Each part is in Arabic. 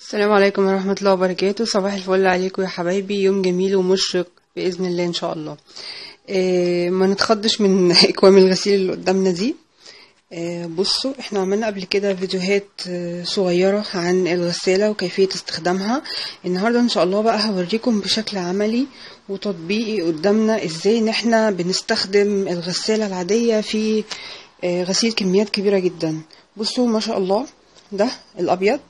السلام عليكم ورحمة الله وبركاته. صباح الفل عليكم يا حبايبي، يوم جميل ومشرق بإذن الله إن شاء الله. ما نتخضش من اكوام الغسيل اللي قدامنا دي. بصوا، احنا عملنا قبل كده فيديوهات صغيرة عن الغسالة وكيفية استخدامها. النهاردة ان شاء الله بقى هوريكم بشكل عملي وتطبيقي قدامنا ازاي ان احنا بنستخدم الغسالة العادية في غسيل كميات كبيرة جدا. بصوا ما شاء الله، ده الابيض،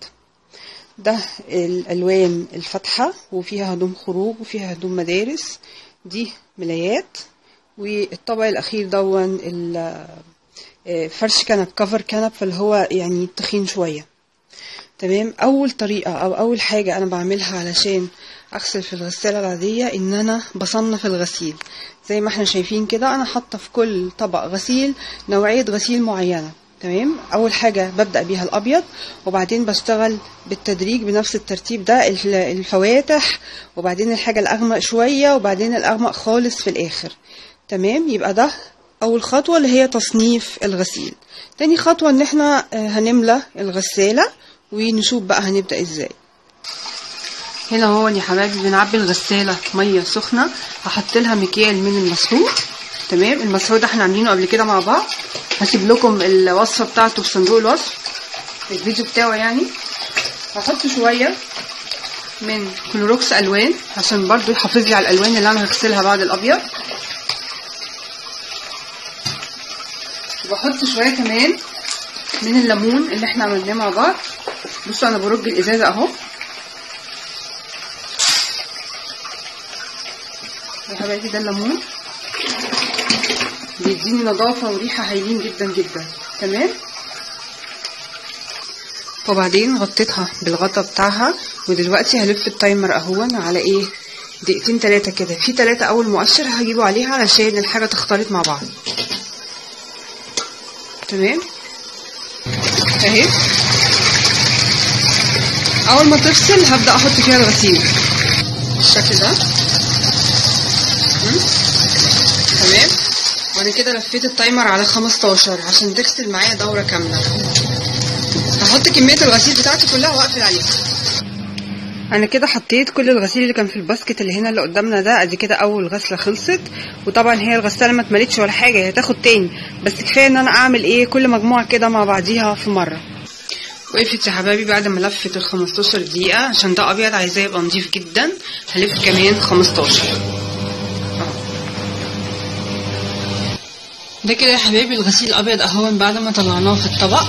ده الالوان الفاتحه وفيها هدوم خروج وفيها هدوم مدارس، دي ملايات، والطبق الاخير دون فرش كنب، كفر كنب، فاللي هو يعني تخين شويه. تمام. اول طريقه او اول حاجه انا بعملها علشان اغسل في الغساله العاديه ان انا بصنف الغسيل. زي ما احنا شايفين كده، انا حاطه في كل طبق غسيل نوعيه غسيل معينه. تمام. اول حاجه ببدا بيها الابيض، وبعدين بشتغل بالتدريج بنفس الترتيب ده الفواتح، وبعدين الحاجه الاغمق شويه، وبعدين الاغمق خالص في الاخر. تمام. يبقى ده اول خطوه اللي هي تصنيف الغسيل. تاني خطوه ان احنا هنملى الغساله ونشوف بقى هنبدا ازاي. هنا هو يا حبايبي بنعبي الغساله ميه سخنه، هحط لها مكيال من المسحوق. تمام. المسحوق ده احنا عاملينه قبل كده مع بعض، هسيب لكم الوصفه بتاعته في صندوق الوصف، الفيديو بتاعه يعني. هحط شويه من كلوروكس الوان عشان برضو يحافظ لي على الالوان اللي انا هغسلها بعد الابيض. وبحط شويه كمان من الليمون اللي احنا عملناه مع بعض. بصوا انا برج الازازه اهو يا حبايبي، ده الليمون بيديني نظافه وريحه هايلين جدا جدا. تمام. وبعدين غطيتها بالغطا بتاعها، ودلوقتي هلف التايمر اهون على ايه، دقيقتين 3 كده. في 3 اول مؤشر هجيبه عليها علشان الحاجه تختلط مع بعض. تمام اهي. اول ما تفصل هبدا احط فيها الغسيل بالشكل ده. تمام. وانا كده لفيت التايمر على 15 عشان تغسل معايا دوره كامله. هحط كميه الغسيل بتاعتي كلها واقفل عليها. انا كده حطيت كل الغسيل اللي كان في الباسكت اللي هنا اللي قدامنا ده. ادي كده اول غسله خلصت، وطبعا هي الغساله ما اتملتش ولا حاجه، هي هتاخد تاني، بس كفايه ان انا اعمل ايه كل مجموعه كده مع بعضيها في مره. وقفت يا حبايبي بعد ما لفت 15 دقيقه. عشان ده ابيض عايزاه يبقى نضيف جدا، هلف كمان 15. ده كده يا حبايبي الغسيل الابيض اهون بعد ما طلعناه في الطبق.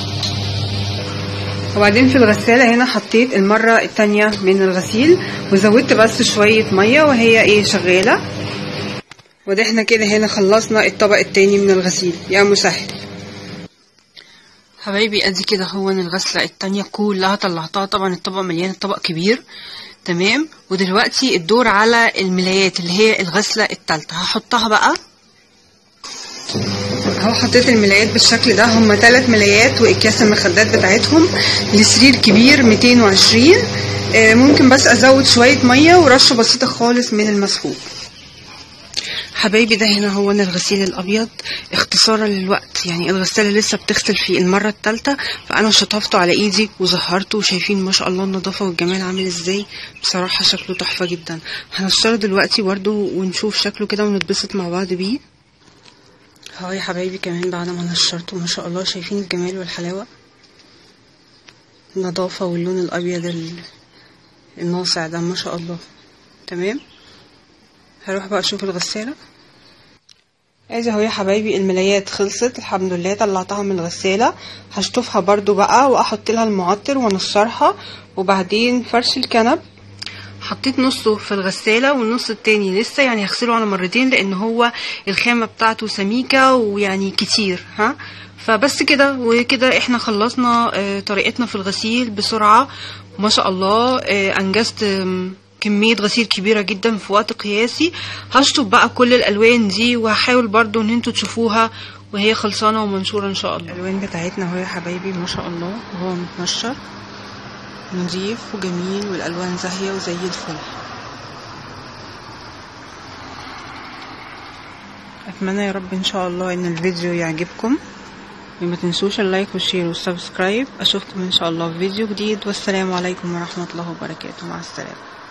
وبعدين في الغساله هنا حطيت المره الثانيه من الغسيل، وزودت بس شويه ميه وهي ايه شغاله. وده احنا كده هنا خلصنا الطبق الثاني من الغسيل. يا مسهل حبايبي. ادي كده هو الغسله الثانيه كلها طلعتها. طبعا الطبق مليان، الطبق كبير. تمام. ودلوقتي الدور على الملايات اللي هي الغسله الثالثه. هحطها بقى اهو. حطيت الملايات بالشكل ده، هم 3 ملايات واكياس المخدات بتاعتهم لسرير كبير 220. ممكن بس ازود شويه ميه ورشه بسيطه خالص من المسحوق. حبايبي ده هنا هو الغسيل الابيض اختصارا للوقت، يعني الغساله لسه بتغسل في المره الثالثه، فانا شطفته على ايدي وظهرته، وشايفين ما شاء الله النظافه والجمال عامل ازاي. بصراحه شكله تحفه جدا. هنشتغل دلوقتي برده ونشوف شكله كده ونتبسط مع بعض بيه. اهو يا حبايبي كمان بعد ما نشرته ما شاء الله، شايفين الجمال والحلاوه، النظافه واللون الابيض الناصع ده ما شاء الله. تمام. هروح بقى اشوف الغساله. ادي اهو يا حبايبي الملايات خلصت الحمد لله، طلعتها من الغساله. هشطفها برضو بقى واحط لها المعطر ونشرها. وبعدين فرش الكنب حطيت نصه في الغساله والنص التاني لسه، يعني هغسله على مرتين لان هو الخامه بتاعته سميكه ويعني كتير. فبس كده، وكده احنا خلصنا طريقتنا في الغسيل بسرعه ما شاء الله. انجزت كميه غسيل كبيره جدا في وقت قياسي. هشطب بقى كل الالوان دي، وهحاول برضو ان انتوا تشوفوها وهي خلصانه ومنشوره ان شاء الله. الالوان بتاعتنا اهو يا حبايبي ما شاء الله، وهو متنشر نضيف وجميل، والالوان زاهيه وزي الفل. اتمنى يا رب ان شاء الله ان الفيديو يعجبكم. وما تنسوش اللايك والشير والسبسكرايب. اشوفكم ان شاء الله في فيديو جديد، والسلام عليكم ورحمة الله وبركاته. مع السلامة.